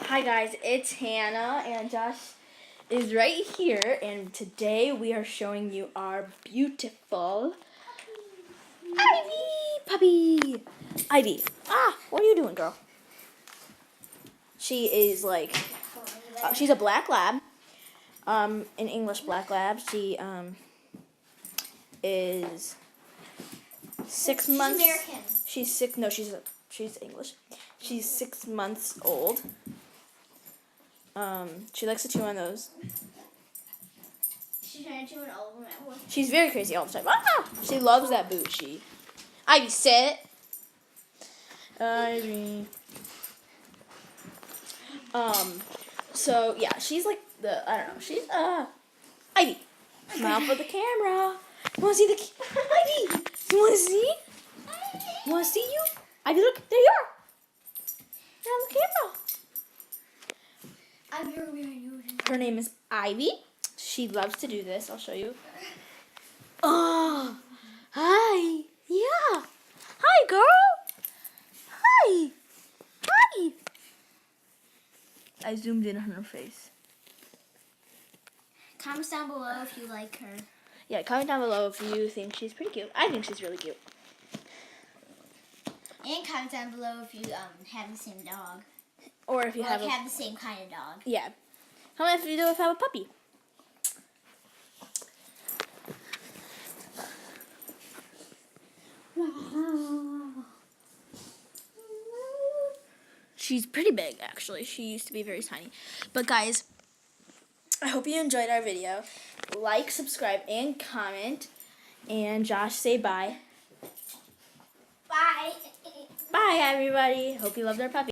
Hi guys, it's Hannah and Josh is right here, and today we are showing you our beautiful Ivy puppy. Ivy, what are you doing, girl? She is like, she's a black lab, an English black lab. She is 6 months. She's American. She's six. No, she's English. She's 6 months old. She likes to chew on those. She's trying to chew on all of them at once. She's very crazy all the time. She loves that boot. Ivy, sit. Ivy. So yeah, she's like I don't know. She's Ivy. Smile for the camera. You want to see the Ivy? You want to see? You want to see you? Ivy, look, there you are. You're on the camera. Her name is Ivy. She loves to do this. I'll show you. Oh, hi. Yeah. Hi, girl. Hi. Hi. I zoomed in on her face. Comment down below if you like her. Yeah, comment down below if you think she's pretty cute. I think she's really cute. And comment down below if you have the same dog. Or if you have the same kind of dog. Yeah. Comment if you do have a puppy. She's pretty big, actually. She used to be very tiny. But guys, I hope you enjoyed our video. Like, subscribe, and comment. And Josh, say bye. Bye. Bye, everybody. Hope you loved our puppy.